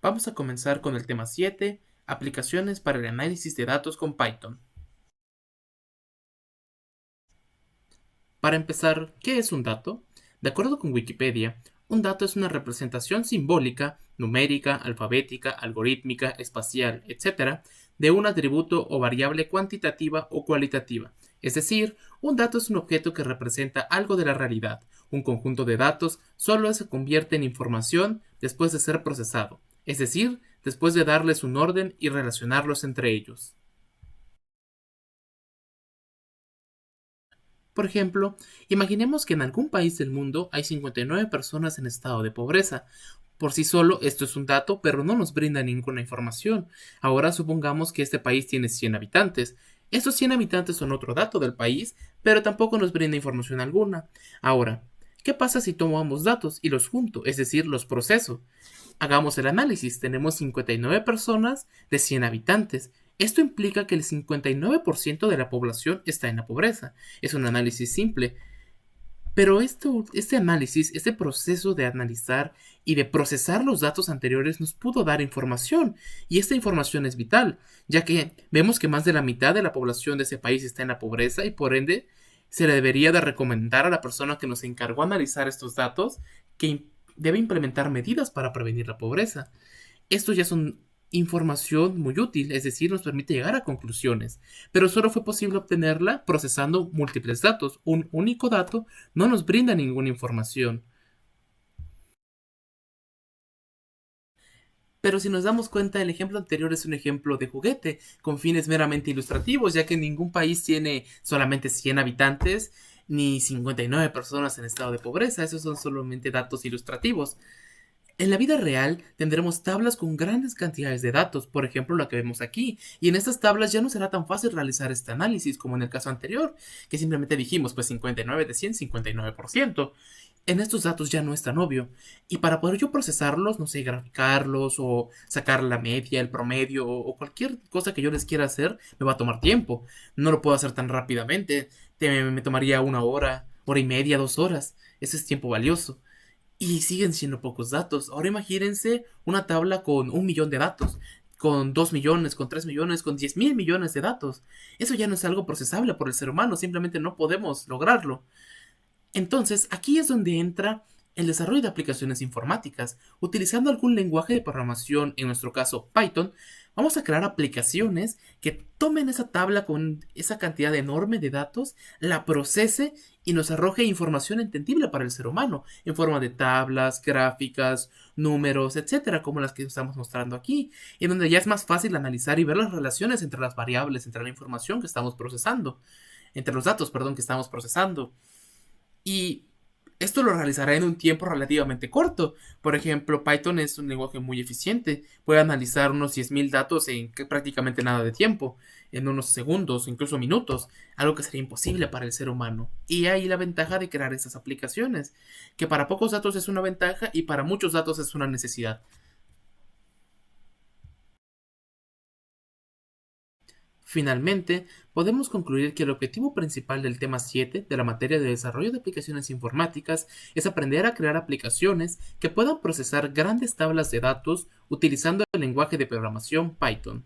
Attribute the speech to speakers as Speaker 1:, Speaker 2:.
Speaker 1: Vamos a comenzar con el tema 7, aplicaciones para el análisis de datos con Python. Para empezar, ¿qué es un dato? De acuerdo con Wikipedia, un dato es una representación simbólica, numérica, alfabética, algorítmica, espacial, etc., de un atributo o variable cuantitativa o cualitativa. Es decir, un dato es un objeto que representa algo de la realidad. Un conjunto de datos solo se convierte en información después de ser procesado, es decir, después de darles un orden y relacionarlos entre ellos. Por ejemplo, imaginemos que en algún país del mundo hay 59 personas en estado de pobreza. Por sí solo, esto es un dato, pero no nos brinda ninguna información. Ahora supongamos que este país tiene 100 habitantes. Estos 100 habitantes son otro dato del país, pero tampoco nos brinda información alguna. Ahora, ¿qué pasa si tomo ambos datos y los junto, es decir, los proceso? Hagamos el análisis. Tenemos 59 personas de 100 habitantes. Esto implica que el 59% de la población está en la pobreza. Es un análisis simple. Pero este análisis, este proceso de analizar y de procesar los datos anteriores nos pudo dar información. Y esta información es vital, ya que vemos que más de la mitad de la población de ese país está en la pobreza y por ende se le debería de recomendar a la persona que nos encargó analizar estos datos que debe implementar medidas para prevenir la pobreza. Esto ya son información muy útil, es decir, nos permite llegar a conclusiones, pero solo fue posible obtenerla procesando múltiples datos. Un único dato no nos brinda ninguna información. Pero si nos damos cuenta, el ejemplo anterior es un ejemplo de juguete, con fines meramente ilustrativos, ya que ningún país tiene solamente 100 habitantes ni 59 personas en estado de pobreza, esos son solamente datos ilustrativos. En la vida real tendremos tablas con grandes cantidades de datos, por ejemplo la que vemos aquí, y en estas tablas ya no será tan fácil realizar este análisis como en el caso anterior, que simplemente dijimos pues 59 de 100, 59%. En estos datos ya no es tan obvio, y para poder yo procesarlos, no sé, graficarlos o sacar la media, el promedio o cualquier cosa que yo les quiera hacer, me va a tomar tiempo. No lo puedo hacer tan rápidamente, me tomaría una hora, hora y media, 2 horas. Ese es tiempo valioso. Y siguen siendo pocos datos. Ahora imagínense una tabla con 1 millón de datos, con 2 millones, con 3 millones, con 10.000 millones de datos. Eso ya no es algo procesable por el ser humano, simplemente no podemos lograrlo. Entonces, aquí es donde entra el desarrollo de aplicaciones informáticas. Utilizando algún lenguaje de programación, en nuestro caso Python, vamos a crear aplicaciones que tomen esa tabla con esa cantidad enorme de datos, la procese y nos arroje información entendible para el ser humano, en forma de tablas, gráficas, números, etcétera, como las que estamos mostrando aquí, en donde ya es más fácil analizar y ver las relaciones entre las variables, entre la información que estamos procesando, entre los datos, perdón, que estamos procesando. Y esto lo realizará en un tiempo relativamente corto. Por ejemplo, Python es un lenguaje muy eficiente. Puede analizar unos 10.000 datos en prácticamente nada de tiempo, en unos segundos, incluso minutos, algo que sería imposible para el ser humano. Y ahí la ventaja de crear estas aplicaciones, que para pocos datos es una ventaja y para muchos datos es una necesidad. Finalmente, podemos concluir que el objetivo principal del tema 7 de la materia de desarrollo de aplicaciones informáticas es aprender a crear aplicaciones que puedan procesar grandes tablas de datos utilizando el lenguaje de programación Python.